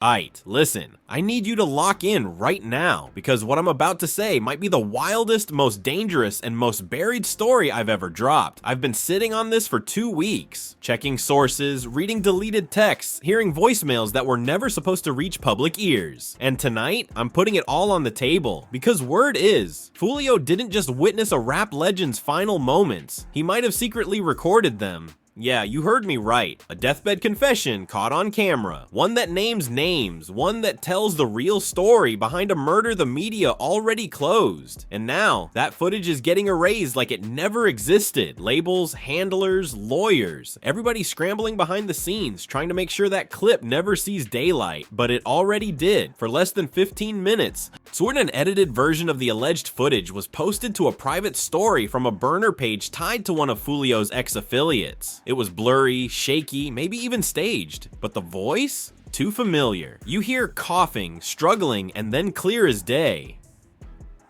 Aight, listen, I need you to lock in right now, because what I'm about to say might be the wildest, most dangerous, and most buried story I've ever dropped. I've been sitting on this for 2 weeks, checking sources, reading deleted texts, hearing voicemails that were never supposed to reach public ears. And tonight, I'm putting it all on the table, because word is, Foolio didn't just witness a rap legend's final moments, he might have secretly recorded them. Yeah, you heard me right. A deathbed confession caught on camera. One that names names. One that tells the real story behind a murder the media already closed. And now, that footage is getting erased like it never existed. Labels, handlers, lawyers. Everybody scrambling behind the scenes, trying to make sure that clip never sees daylight. But it already did, for less than 15 minutes. So when an edited version of the alleged footage was posted to a private story from a burner page tied to one of Foolio's ex-affiliates. It was blurry, shaky, maybe even staged, but the voice? Too familiar. You hear coughing, struggling, and then clear as day.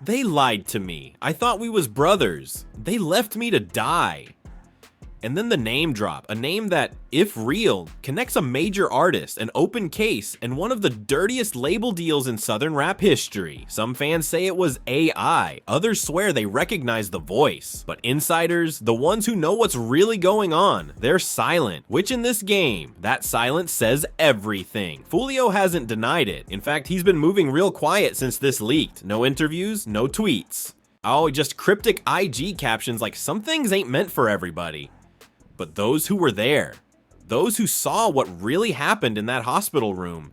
They lied to me. I thought we was brothers. They left me to die. And then the name drop, a name that, if real, connects a major artist, an open case, and one of the dirtiest label deals in Southern rap history. Some fans say it was AI, others swear they recognize the voice. But insiders, the ones who know what's really going on, they're silent. Which in this game, that silence says everything. Foolio hasn't denied it. In fact, he's been moving real quiet since this leaked. No interviews, no tweets. Oh, just cryptic IG captions like some things ain't meant for everybody. But those who were there, those who saw what really happened in that hospital room,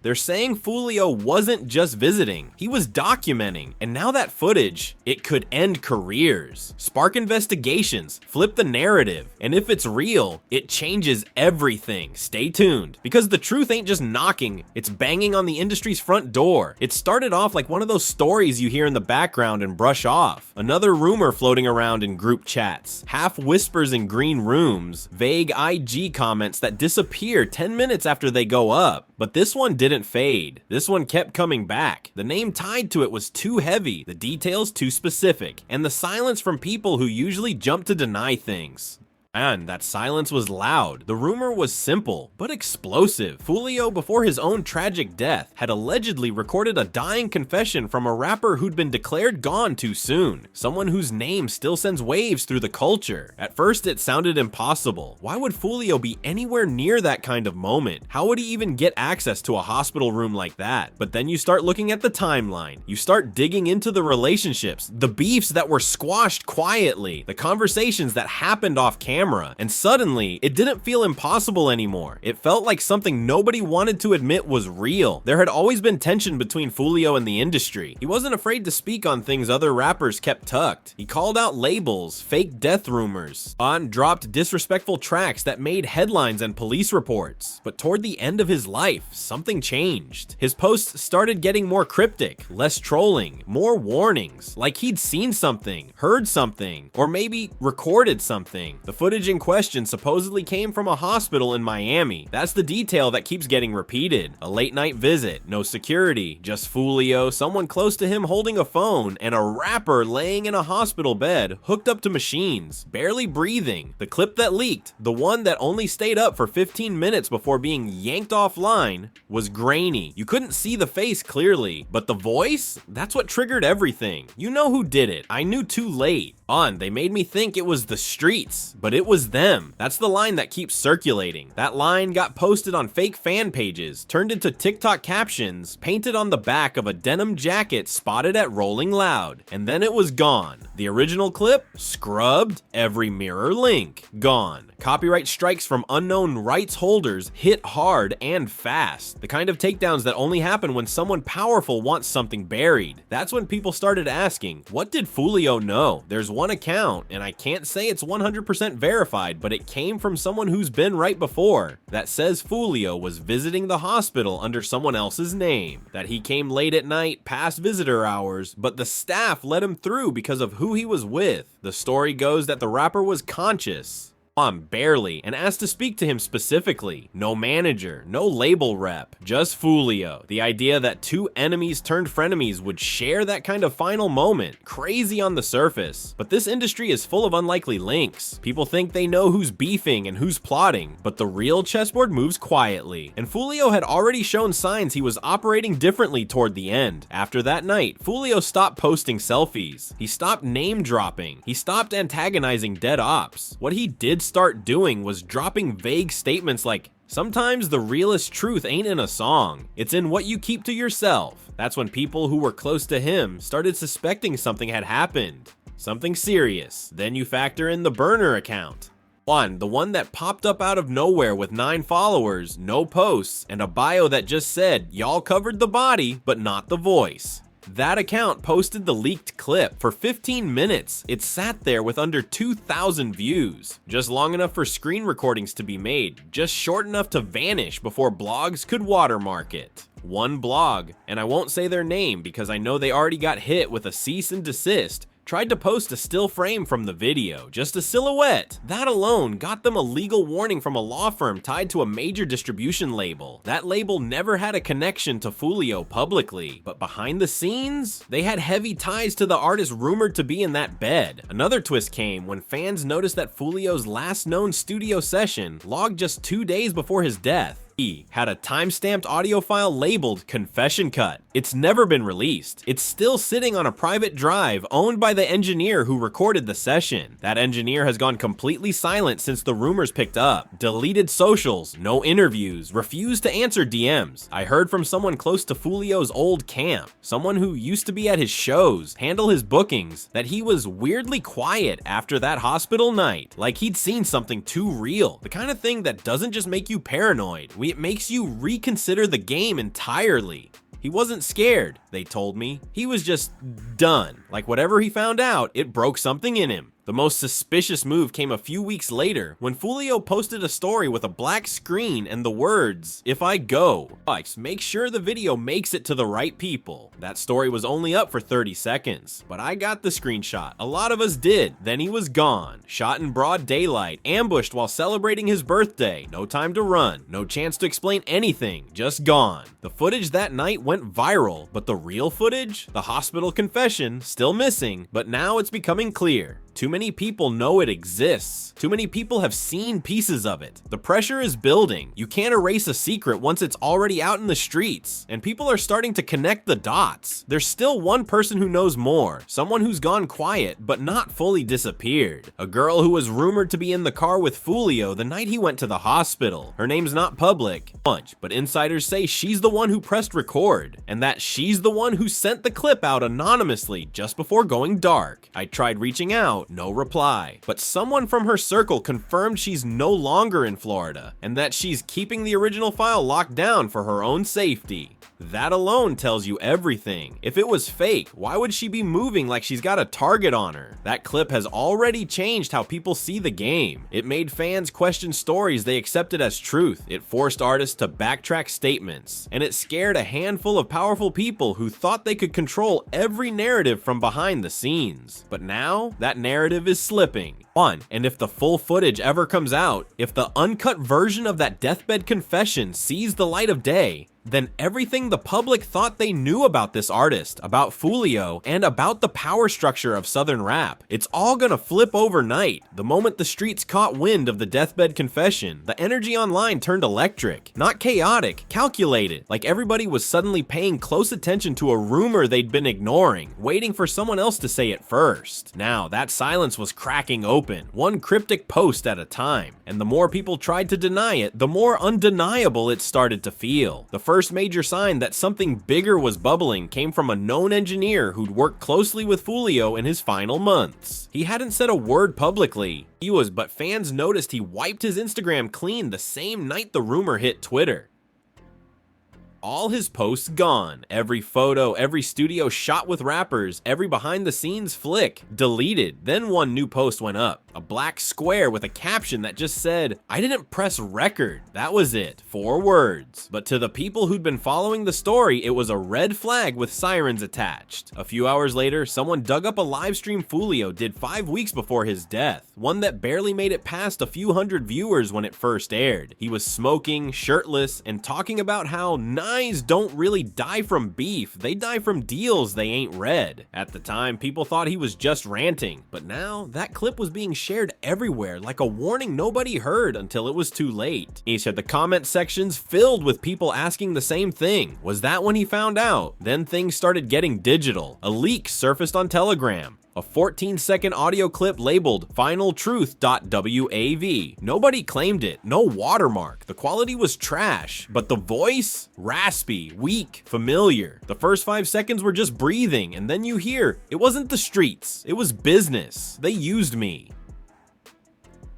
they're saying Foolio wasn't just visiting, he was documenting, and now that footage, it could end careers, spark investigations, flip the narrative, and if it's real, it changes everything. Stay tuned, because the truth ain't just knocking, it's banging on the industry's front door. It started off like one of those stories you hear in the background and brush off, another rumor floating around in group chats, half whispers in green rooms, vague IG comments that disappear 10 minutes after they go up, but this one didn't fade. This one kept coming back. The name tied to it was too heavy, the details too specific, and the silence from people who usually jump to deny things. And that silence was loud. The rumor was simple, but explosive. Foolio, before his own tragic death, had allegedly recorded a dying confession from a rapper who'd been declared gone too soon. Someone whose name still sends waves through the culture. At first, it sounded impossible. Why would Foolio be anywhere near that kind of moment? How would he even get access to a hospital room like that? But then you start looking at the timeline. You start digging into the relationships, the beefs that were squashed quietly, the conversations that happened off camera. And suddenly, it didn't feel impossible anymore. It felt like something nobody wanted to admit was real. There had always been tension between Foolio and the industry. He wasn't afraid to speak on things other rappers kept tucked. He called out labels, fake death rumors, dropped disrespectful tracks that made headlines and police reports. But toward the end of his life, something changed. His posts started getting more cryptic, less trolling, more warnings, like he'd seen something, heard something, or maybe recorded something. The footage in question supposedly came from a hospital in Miami. That's the detail that keeps getting repeated. A late night visit, no security, just Foolio, someone close to him holding a phone, and a rapper laying in a hospital bed, hooked up to machines, barely breathing. The clip that leaked, the one that only stayed up for 15 minutes before being yanked offline, was grainy. You couldn't see the face clearly, but the voice? That's what triggered everything. You know who did it. I knew too late. They made me think it was the streets, but it was them. That's the line that keeps circulating. That line got posted on fake fan pages, turned into TikTok captions, painted on the back of a denim jacket spotted at Rolling Loud, and then it was gone. The original clip? Scrubbed. Every mirror link? Gone. Copyright strikes from unknown rights holders hit hard and fast. The kind of takedowns that only happen when someone powerful wants something buried. That's when people started asking, what did Foolio know? There's one account, and I can't say it's 100% verified, but it came from someone who's been right before, that says Foolio was visiting the hospital under someone else's name, that he came late at night past visitor hours, but the staff let him through because of who he was with. The story goes that the rapper was conscious, Barely, and asked to speak to him specifically. No manager, no label rep, just Foolio. The idea that two enemies turned frenemies would share that kind of final moment. Crazy on the surface. But this industry is full of unlikely links. People think they know who's beefing and who's plotting, but the real chessboard moves quietly. And Foolio had already shown signs he was operating differently toward the end. After that night, Foolio stopped posting selfies. He stopped name dropping. He stopped antagonizing dead ops. What he did start doing was dropping vague statements like, "Sometimes the realest truth ain't in a song, it's in what you keep to yourself." That's when people who were close to him started suspecting something had happened. Something serious. Then you factor in the burner account. The one that popped up out of nowhere with 9 followers, no posts, and a bio that just said, "Y'all covered the body, but not the voice." That account posted the leaked clip. For 15 minutes, it sat there with under 2,000 views. Just long enough for screen recordings to be made, just short enough to vanish before blogs could watermark it. One blog, and I won't say their name because I know they already got hit with a cease and desist, tried to post a still frame from the video, just a silhouette. That alone got them a legal warning from a law firm tied to a major distribution label. That label never had a connection to Foolio publicly, but behind the scenes, they had heavy ties to the artist rumored to be in that bed. Another twist came when fans noticed that Foolio's last known studio session logged just 2 days before his death. He had a time-stamped audio file labeled Confession Cut. It's never been released. It's still sitting on a private drive owned by the engineer who recorded the session. That engineer has gone completely silent since the rumors picked up. Deleted socials, no interviews, refused to answer DMs. I heard from someone close to Foolio's old camp, someone who used to be at his shows, handle his bookings, that he was weirdly quiet after that hospital night, like he'd seen something too real. The kind of thing that doesn't just make you paranoid, it makes you reconsider the game entirely. He wasn't scared, they told me. He was just done. Like whatever he found out, it broke something in him. The most suspicious move came a few weeks later when Foolio posted a story with a black screen and the words, "If I go, make sure the video makes it to the right people." That story was only up for 30 seconds, but I got the screenshot. A lot of us did. Then he was gone, shot in broad daylight, ambushed while celebrating his birthday. No time to run, no chance to explain anything, just gone. The footage that night went viral, but the real footage, the hospital confession, still missing, but now it's becoming clear. Too many people know it exists. Too many people have seen pieces of it. The pressure is building. You can't erase a secret once it's already out in the streets. And people are starting to connect the dots. There's still one person who knows more. Someone who's gone quiet, but not fully disappeared. A girl who was rumored to be in the car with Foolio the night he went to the hospital. Her name's not public, but insiders say she's the one who pressed record, and that she's the one who sent the clip out anonymously just before going dark. I tried reaching out, no reply. But someone from her circle confirmed she's no longer in Florida, and that she's keeping the original file locked down for her own safety. That alone tells you everything. If it was fake, why would she be moving like she's got a target on her? That clip has already changed how people see the game. It made fans question stories they accepted as truth. It forced artists to backtrack statements. And it scared a handful of powerful people who thought they could control every narrative from behind the scenes. But now, that narrative is slipping. And if the full footage ever comes out, if the uncut version of that deathbed confession sees the light of day, then everything the public thought they knew about this artist, about Foolio, and about the power structure of Southern rap, it's all gonna flip overnight. The moment the streets caught wind of the deathbed confession, the energy online turned electric. Not chaotic, calculated, like everybody was suddenly paying close attention to a rumor they'd been ignoring, waiting for someone else to say it first. Now, that silence was cracking open, one cryptic post at a time, and the more people tried to deny it, the more undeniable it started to feel. The first major sign that something bigger was bubbling came from a known engineer who'd worked closely with Foolio in his final months. He hadn't said a word publicly, but fans noticed he wiped his Instagram clean the same night the rumor hit Twitter. All his posts gone, every photo, every studio shot with rappers, every behind the scenes flick, deleted. Then one new post went up. a black square with a caption that just said, "I didn't press record." That was it, 4 words. But to the people who'd been following the story, it was a red flag with sirens attached. A few hours later, someone dug up a live stream Foolio did 5 weeks before his death, one that barely made it past a few hundred viewers when it first aired. He was smoking, shirtless, and talking about how nines don't really die from beef, they die from deals they ain't read. At the time, people thought he was just ranting, but now that clip was being shared everywhere like a warning nobody heard until it was too late. He said the comment sections filled with people asking the same thing. Was that when he found out? Then things started getting digital. A leak surfaced on Telegram. A 14-second audio clip labeled finaltruth.wav. Nobody claimed it, no watermark. The quality was trash, but the voice? Raspy, weak, familiar. The first 5 seconds were just breathing, and then you hear, it wasn't the streets, it was business. They used me.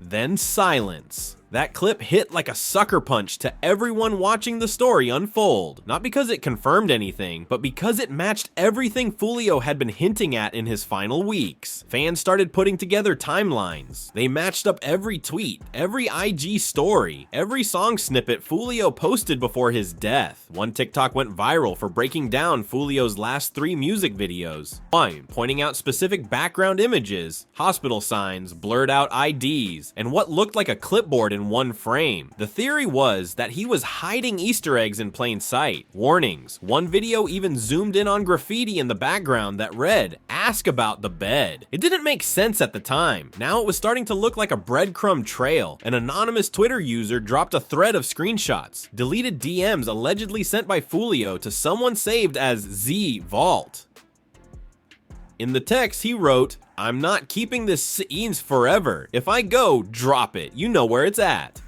Then silence. That clip hit like a sucker punch to everyone watching the story unfold. Not because it confirmed anything, but because it matched everything Foolio had been hinting at in his final weeks. Fans started putting together timelines. They matched up every tweet, every IG story, every song snippet Foolio posted before his death. One TikTok went viral for breaking down Foolio's last 3 music videos. One, pointing out specific background images, hospital signs, blurred out IDs, and what looked like a clipboard in one frame. The theory was that he was hiding Easter eggs in plain sight. Warnings. One video even zoomed in on graffiti in the background that read, "Ask about the bed." It didn't make sense at the time. Now it was starting to look like a breadcrumb trail. An anonymous Twitter user dropped a thread of screenshots, deleted DMs allegedly sent by Foolio to someone saved as Z Vault. In the text, he wrote, "I'm not keeping this scenes forever. If I go, drop it. You know where it's at."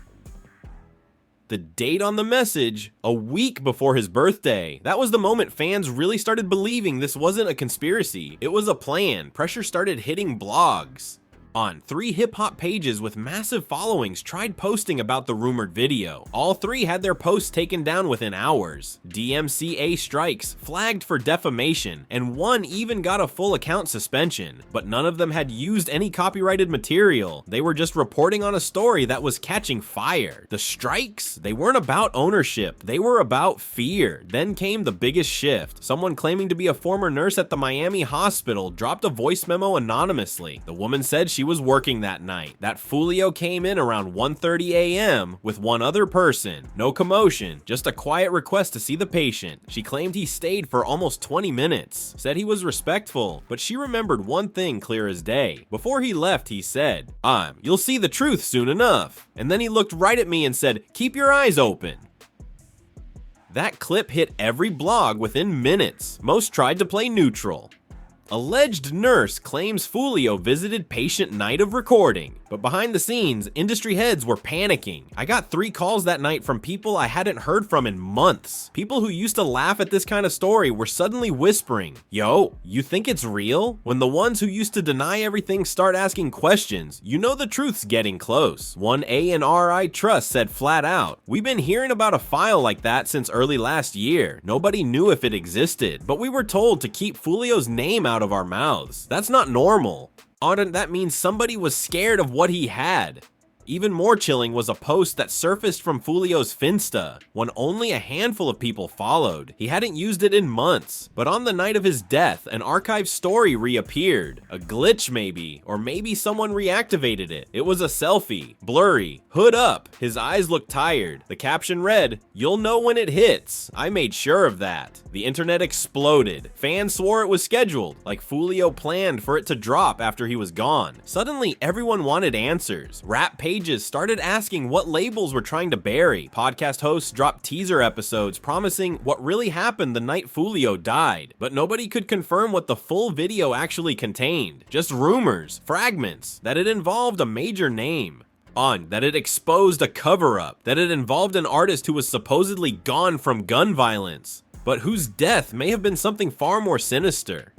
The date on the message, a week before his birthday. That was the moment fans really started believing this wasn't a conspiracy. It was a plan. Pressure started hitting blogs. On 3 hip-hop pages with massive followings tried posting about the rumored video. All 3 had their posts taken down within hours. DMCA strikes, flagged for defamation, and one even got a full account suspension. But none of them had used any copyrighted material. They were just reporting on a story that was catching fire. The strikes? They weren't about ownership. They were about fear. Then came the biggest shift. Someone claiming to be a former nurse at the Miami hospital dropped a voice memo anonymously. The woman said she was working that night, that Foolio came in around 1:30 a.m. with one other person. No commotion, just a quiet request to see the patient. She claimed he stayed for almost 20 minutes, said he was respectful, but she remembered one thing clear as day. Before he left, he said, You'll see the truth soon enough." And then he looked right at me and said, "Keep your eyes open." That clip hit every blog within minutes. Most tried to play neutral. Alleged nurse claims Foolio visited patient night of recording. But behind the scenes, industry heads were panicking. I got 3 calls that night from people I hadn't heard from in months. People who used to laugh at this kind of story were suddenly whispering, "Yo, you think it's real?" When the ones who used to deny everything start asking questions, you know the truth's getting close. One A&R I trust said flat out, "We've been hearing about a file like that since early last year. Nobody knew if it existed, but we were told to keep Foolio's name out of our mouths. That's not normal." That means somebody was scared of what he had. Even more chilling was a post that surfaced from Foolio's Finsta, one only a handful of people followed. He hadn't used it in months, but on the night of his death, an archived story reappeared. A glitch maybe, or maybe someone reactivated it. It was a selfie, blurry, hood up. His eyes looked tired. The caption read, "You'll know when it hits. I made sure of that." The internet exploded. Fans swore it was scheduled, like Foolio planned for it to drop after he was gone. Suddenly, everyone wanted answers. Rap pages started asking what labels were trying to bury. Podcast hosts dropped teaser episodes promising what really happened the night Foolio died, but nobody could confirm what the full video actually contained. Just rumors, fragments, that it involved a major name. That it exposed a cover-up, that it involved an artist who was supposedly gone from gun violence, but whose death may have been something far more sinister.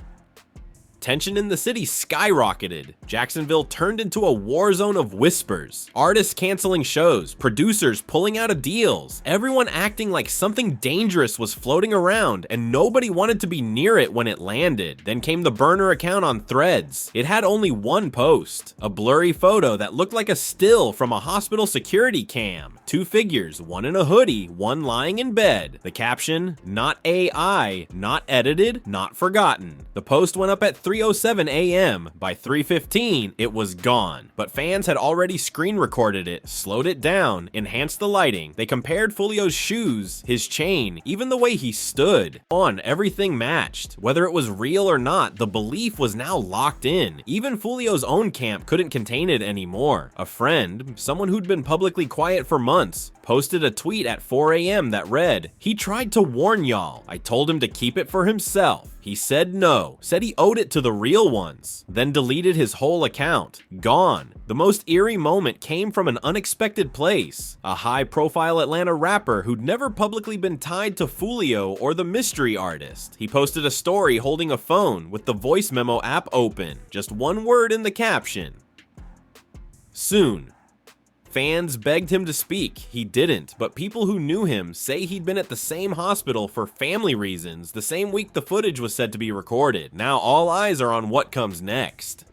Tension in the city skyrocketed. Jacksonville turned into a war zone of whispers. Artists canceling shows, producers pulling out of deals, everyone acting like something dangerous was floating around and nobody wanted to be near it when it landed. Then came the burner account on Threads. It had only one post, a blurry photo that looked like a still from a hospital security cam. Two figures, one in a hoodie, one lying in bed. The caption, "Not AI, not edited, not forgotten." The post went up at 3:07 a.m. By 3:15, it was gone. But fans had already screen recorded it, slowed it down, enhanced the lighting. They compared Foolio's shoes, his chain, even the way he stood. Everything matched. Whether it was real or not, the belief was now locked in. Even Foolio's own camp couldn't contain it anymore. A friend, someone who'd been publicly quiet for months, posted a tweet at 4 a.m. that read, "He tried to warn y'all. I told him to keep it for himself. He said no, said he owed it to the real ones," then deleted his whole account. Gone. The most eerie moment came from an unexpected place. A high-profile Atlanta rapper who'd never publicly been tied to Foolio or the mystery artist. He posted a story holding a phone with the voice memo app open. Just one word in the caption. Soon. Fans begged him to speak. He didn't, but people who knew him say he'd been at the same hospital for family reasons the same week the footage was said to be recorded. Now all eyes are on what comes next.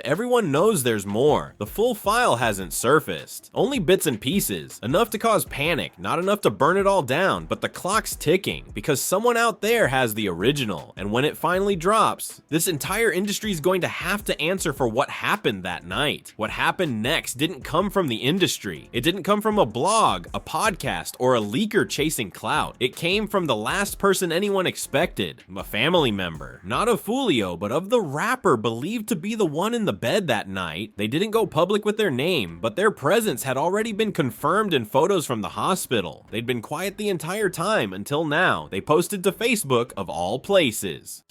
Everyone knows there's more. The full file hasn't surfaced. Only bits and pieces. Enough to cause panic, not enough to burn it all down, but the clock's ticking because someone out there has the original. And when it finally drops, this entire industry is going to have to answer for what happened that night. What happened next didn't come from the industry. It didn't come from a blog, a podcast, or a leaker chasing clout. It came from the last person anyone expected, a family member. Not of Foolio, but of the rapper believed to be the one in the bed that night. They didn't go public with their name, but their presence had already been confirmed in photos from the hospital. They'd been quiet the entire time until now. They posted to Facebook of all places.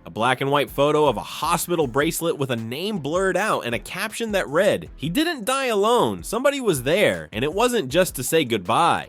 A black and white photo of a hospital bracelet with a name blurred out and a caption that read, "He didn't die alone, somebody was there, and it wasn't just to say goodbye."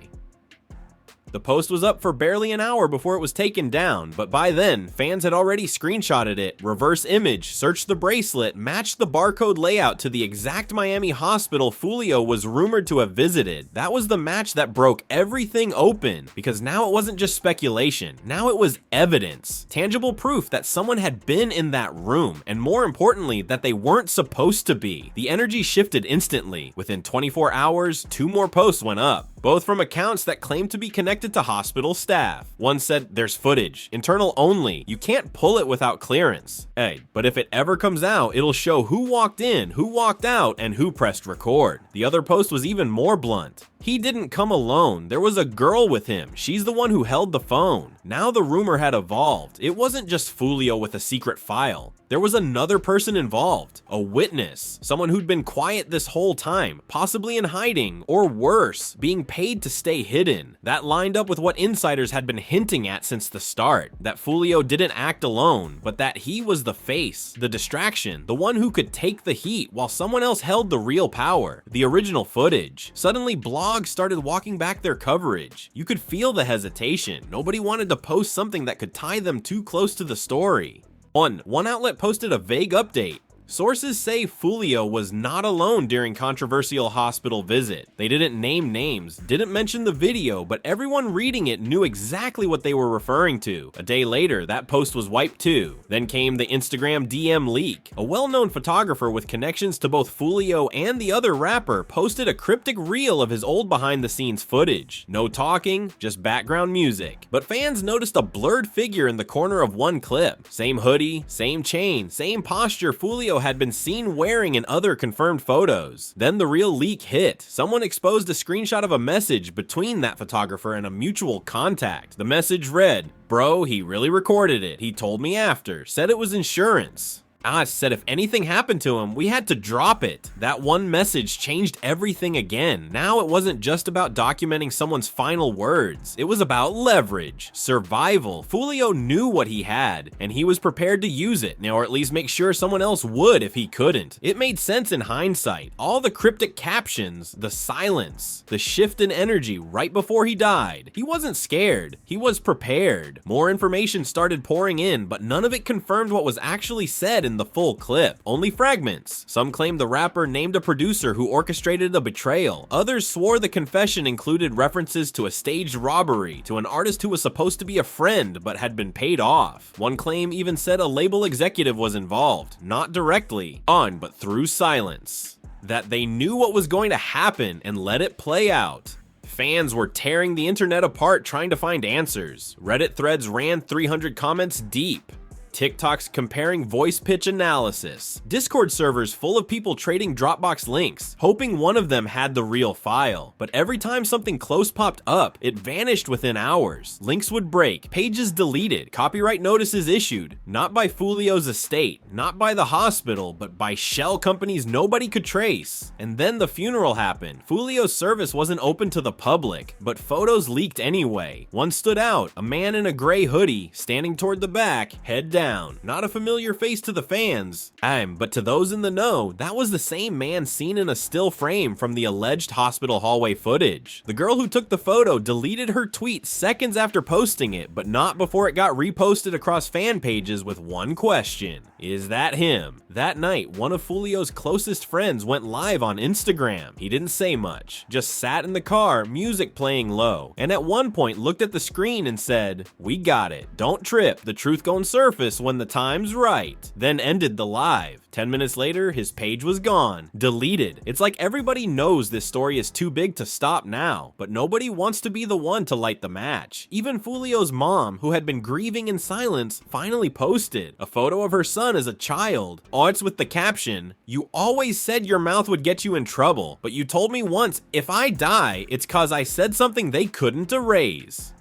The post was up for barely an hour before it was taken down, but by then, fans had already screenshotted it, reverse image, searched the bracelet, matched the barcode layout to the exact Miami hospital Foolio was rumored to have visited. That was the match that broke everything open, because now it wasn't just speculation, now it was evidence. Tangible proof that someone had been in that room, and more importantly, that they weren't supposed to be. The energy shifted instantly. Within 24 hours, 2 more posts went up, both from accounts that claimed to be connected to hospital staff. One said, "There's footage, internal only, you can't pull it without clearance." Hey, but if it ever comes out, it'll show who walked in, who walked out, and who pressed record. The other post was even more blunt. He didn't come alone, there was a girl with him, she's the one who held the phone. Now the rumor had evolved. It wasn't just Foolio with a secret file. There was another person involved, a witness, someone who'd been quiet this whole time, possibly in hiding, or worse, being paid to stay hidden. That lined up with what insiders had been hinting at since the start, that Foolio didn't act alone, but that he was the face, the distraction, the one who could take the heat while someone else held the real power, the original footage. Suddenly, blogs started walking back their coverage. You could feel the hesitation. Nobody wanted to post something that could tie them too close to the story. One outlet posted a vague update. Sources say Foolio was not alone during controversial hospital visit. They didn't name names, didn't mention the video, but everyone reading it knew exactly what they were referring to. A day later, that post was wiped too. Then came the Instagram DM leak. A well-known photographer with connections to both Foolio and the other rapper posted a cryptic reel of his old behind-the-scenes footage. No talking, just background music. But fans noticed a blurred figure in the corner of one clip. Same hoodie, same chain, same posture Foolio had been seen wearing in other confirmed photos. Then the real leak hit. Someone exposed a screenshot of a message between that photographer and a mutual contact. The message read, "Bro, he really recorded it. He told me after. Said it was insurance." Said if anything happened to him, we had to drop it. That one message changed everything again. Now it wasn't just about documenting someone's final words. It was about leverage, survival. Foolio knew what he had, and he was prepared to use it, or at least make sure someone else would if he couldn't. It made sense in hindsight. All the cryptic captions, the silence, the shift in energy right before he died. He wasn't scared. He was prepared. More information started pouring in, but none of it confirmed what was actually said in the full clip. Only fragments. Some claimed the rapper named a producer who orchestrated a betrayal. Others swore the confession included references to a staged robbery, to an artist who was supposed to be a friend but had been paid off. One claim even said a label executive was involved, not directly, but through silence. That they knew what was going to happen and let it play out. Fans were tearing the internet apart trying to find answers. Reddit threads ran 300 comments deep. TikToks comparing voice pitch analysis. Discord servers full of people trading Dropbox links, hoping one of them had the real file. But every time something close popped up, it vanished within hours. Links would break, pages deleted, copyright notices issued, not by Foolio's estate, not by the hospital, but by shell companies nobody could trace. And then the funeral happened. Foolio's service wasn't open to the public, but photos leaked anyway. One stood out, a man in a gray hoodie, standing toward the back, head down. Not a familiar face to the fans, but to those in the know, that was the same man seen in a still frame from the alleged hospital hallway footage. The girl who took the photo deleted her tweet seconds after posting it, but not before it got reposted across fan pages with one question. Is that him? That night, one of Foolio's closest friends went live on Instagram. He didn't say much, just sat in the car, music playing low, and at one point looked at the screen and said, "We got it. Don't trip. The truth gon' surface when the time's right." Then ended the live. 10 minutes later, his page was gone, deleted. It's like everybody knows this story is too big to stop now, but nobody wants to be the one to light the match. Even Foolio's mom, who had been grieving in silence, finally posted a photo of her son as a child. It's with the caption, "You always said your mouth would get you in trouble, but you told me once if I die, it's 'cause I said something they couldn't erase."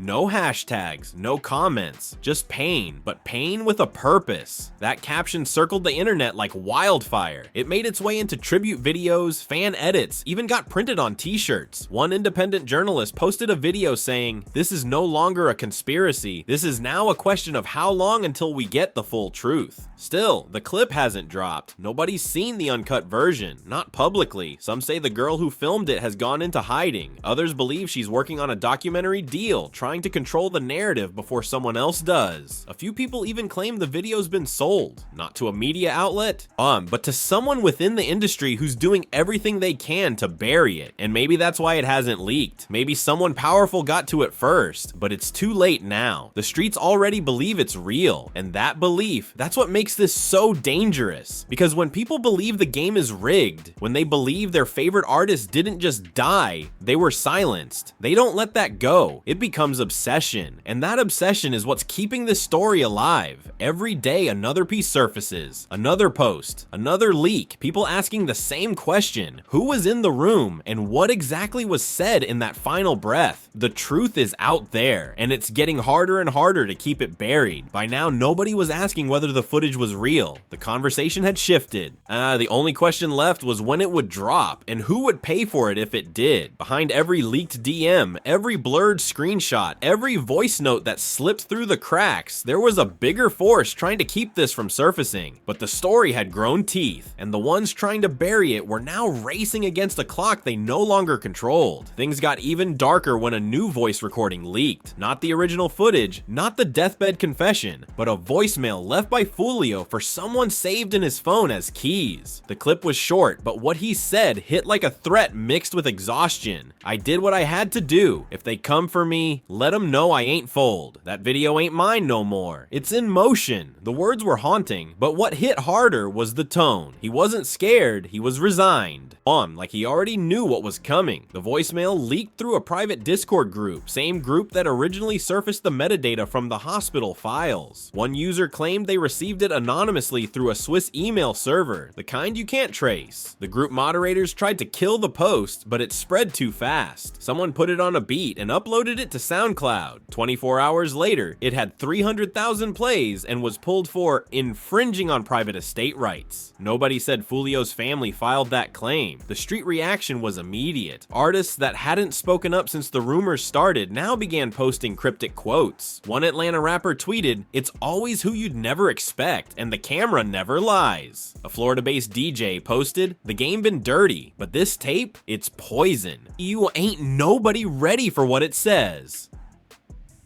No hashtags, no comments, just pain, but pain with a purpose. That caption circled the internet like wildfire. It made its way into tribute videos, fan edits, even got printed on t-shirts. One independent journalist posted a video saying, "This is no longer a conspiracy. This is now a question of how long until we get the full truth." Still, the clip hasn't dropped. Nobody's seen the uncut version, not publicly. Some say the girl who filmed it has gone into hiding. Others believe she's working on a documentary deal, trying to control the narrative before someone else does. A few people even claim the video's been sold, not to a media outlet, but to someone within the industry who's doing everything they can to bury it. And maybe that's why it hasn't leaked. Maybe someone powerful got to it first, but it's too late now. The streets already believe it's real, and that belief, that's what makes this so dangerous. Because when people believe the game is rigged, when they believe their favorite artist didn't just die, they were silenced, they don't let that go. It becomes obsession, and that obsession is what's keeping this story alive. Every day another piece surfaces, another post, another leak, people asking the same question: who was in the room and what exactly was said in that final breath? The truth is out there, and it's getting harder and harder to keep it buried. By now, nobody was asking whether the footage was real. The conversation had shifted. The only question left was when it would drop, and who would pay for it if it did. Behind every leaked DM, every blurred screenshot, every voice note that slipped through the cracks, there was a bigger force trying to keep this from surfacing. But the story had grown teeth, and the ones trying to bury it were now racing against a clock they no longer controlled. Things got even darker when a new voice recording leaked. Not the original footage, not the deathbed confession, but a voicemail left by Foolio for someone saved in his phone as keys. The clip was short, but what he said hit like a threat mixed with exhaustion. "I did what I had to do. If they come for me, let them know I ain't fold. That video ain't mine no more. It's in motion." The words were haunting, but what hit harder was the tone. He wasn't scared, he was resigned. Like he already knew what was coming. The voicemail leaked through a private Discord group, same group that originally surfaced the metadata from the hospital files. One user claimed they received it anonymously through a Swiss email server, the kind you can't trace. The group moderators tried to kill the post, but it spread too fast. Someone put it on a beat and uploaded it to SoundCloud SoundCloud. 24 hours later, it had 300,000 plays and was pulled for infringing on private estate rights. Nobody said Foolio's family filed that claim. The street reaction was immediate. Artists that hadn't spoken up since the rumors started now began posting cryptic quotes. One Atlanta rapper tweeted, "It's always who you'd never expect, and the camera never lies." A Florida-based DJ posted, "The game been dirty, but this tape, it's poison. You ain't nobody ready for what it says."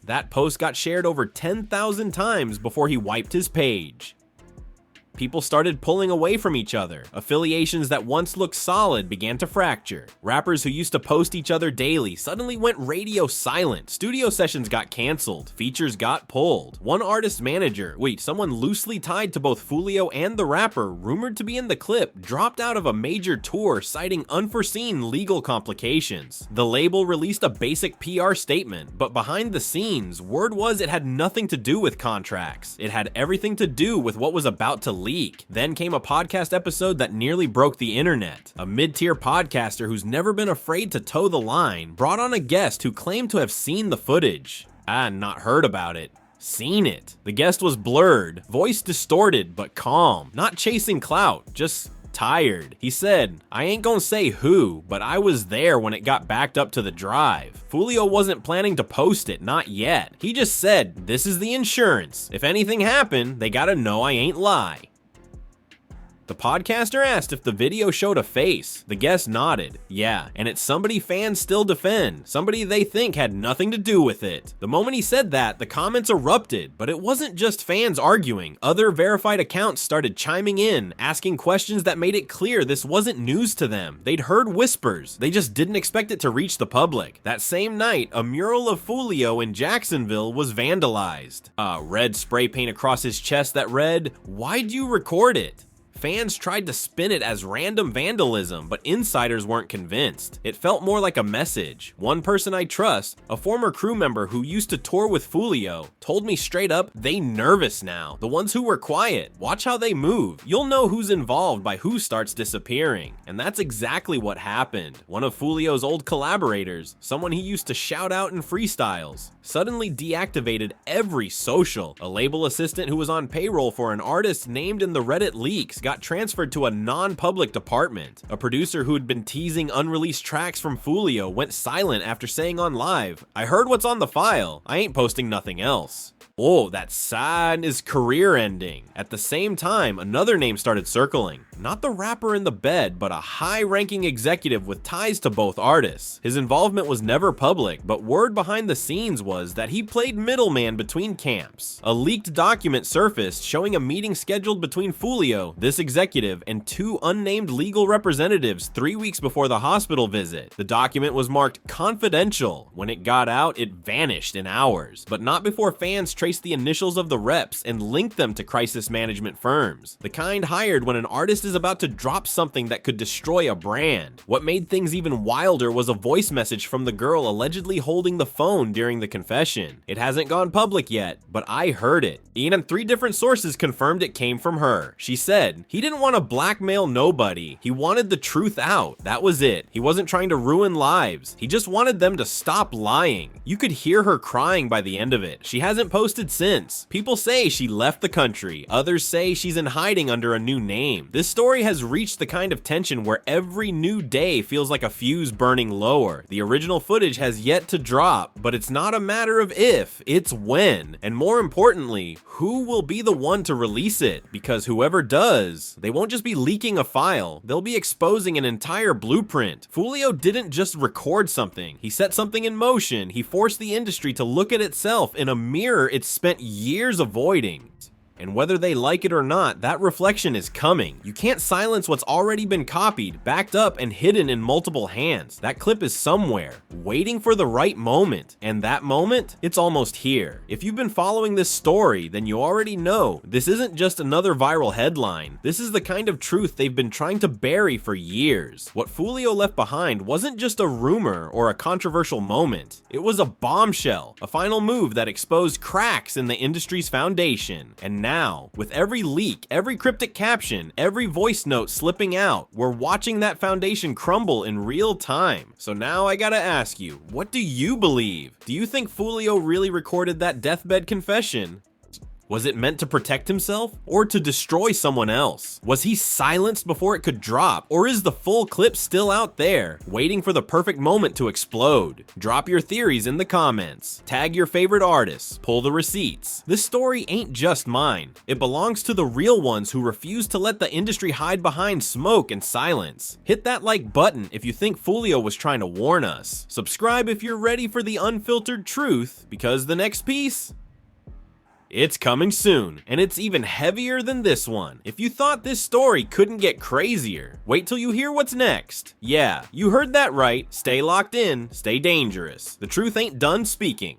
That post got shared over 10,000 times before he wiped his page. People started pulling away from each other. Affiliations that once looked solid began to fracture. Rappers who used to post each other daily suddenly went radio silent. Studio sessions got canceled. Features got pulled. One artist manager, someone loosely tied to both Foolio and the rapper, rumored to be in the clip, dropped out of a major tour citing unforeseen legal complications. The label released a basic PR statement, but behind the scenes, word was it had nothing to do with contracts. It had everything to do with what was about to leak. Then came a podcast episode that nearly broke the internet. A mid-tier podcaster who's never been afraid to toe the line brought on a guest who claimed to have seen the footage. Not heard about it. Seen it. The guest was blurred, voice distorted but calm, not chasing clout, just tired. He said, "I ain't gonna say who, but I was there when it got backed up to the drive. Foolio wasn't planning to post it, not yet. He just said, this is the insurance. If anything happened, they gotta know I ain't lie." The podcaster asked if the video showed a face. The guest nodded. Yeah, and it's somebody fans still defend, somebody they think had nothing to do with it. The moment he said that, the comments erupted, but it wasn't just fans arguing. Other verified accounts started chiming in, asking questions that made it clear this wasn't news to them. They'd heard whispers, they just didn't expect it to reach the public. That same night, a mural of Foolio in Jacksonville was vandalized. Red spray paint across his chest that read, "Why'd you record it?" Fans tried to spin it as random vandalism, but insiders weren't convinced. It felt more like a message. One person I trust, a former crew member who used to tour with Foolio, told me straight up, they nervous now. The ones who were quiet, watch how they move. You'll know who's involved by who starts disappearing. And that's exactly what happened. One of Foolio's old collaborators, someone he used to shout out in freestyles, suddenly deactivated every social. A label assistant who was on payroll for an artist named in the Reddit leaks got transferred to a non-public department. A producer who'd been teasing unreleased tracks from Foolio went silent after saying on live, "I heard what's on the file. I ain't posting nothing else." Oh, that's sad, is career ending. At the same time, another name started circling. Not the rapper in the bed, but a high-ranking executive with ties to both artists. His involvement was never public, but word behind the scenes was that he played middleman between camps. A leaked document surfaced showing a meeting scheduled between Foolio, this executive, and two unnamed legal representatives 3 weeks before the hospital visit. The document was marked confidential. When it got out, it vanished in hours, but not before fans traced the initials of the reps and linked them to crisis management firms, the kind hired when an artist is about to drop something that could destroy a brand. What made things even wilder was a voice message from the girl allegedly holding the phone during the confession. It hasn't gone public yet, but I heard it. And 3 different sources confirmed it came from her. She said, "He didn't want to blackmail nobody. He wanted the truth out. That was it. He wasn't trying to ruin lives. He just wanted them to stop lying." You could hear her crying by the end of it. She hasn't posted since. People say she left the country. Others say she's in hiding under a new name. This story has reached the kind of tension where every new day feels like a fuse burning lower. The original footage has yet to drop, but it's not a matter of if, it's when. And more importantly, who will be the one to release it? Because whoever does, they won't just be leaking a file, they'll be exposing an entire blueprint. Foolio didn't just record something, he set something in motion. He forced the industry to look at itself in a mirror it's spent years avoiding. And whether they like it or not, that reflection is coming. You can't silence what's already been copied, backed up, and hidden in multiple hands. That clip is somewhere, waiting for the right moment. And that moment, it's almost here. If you've been following this story, then you already know this isn't just another viral headline. This is the kind of truth they've been trying to bury for years. What Foolio left behind wasn't just a rumor or a controversial moment. It was a bombshell, a final move that exposed cracks in the industry's foundation. And now. With every leak, every cryptic caption, every voice note slipping out, we're watching that foundation crumble in real time. So now I gotta ask you, what do you believe? Do you think Foolio really recorded that deathbed confession? Was it meant to protect himself, or to destroy someone else? Was he silenced before it could drop, or is the full clip still out there, waiting for the perfect moment to explode? Drop your theories in the comments, tag your favorite artists, pull the receipts. This story ain't just mine. It belongs to the real ones who refuse to let the industry hide behind smoke and silence. Hit that like button if you think Foolio was trying to warn us. Subscribe if you're ready for the unfiltered truth, because the next piece, it's coming soon, and it's even heavier than this one. If you thought this story couldn't get crazier, wait till you hear what's next. Yeah, you heard that right. Stay locked in, stay dangerous. The truth ain't done speaking.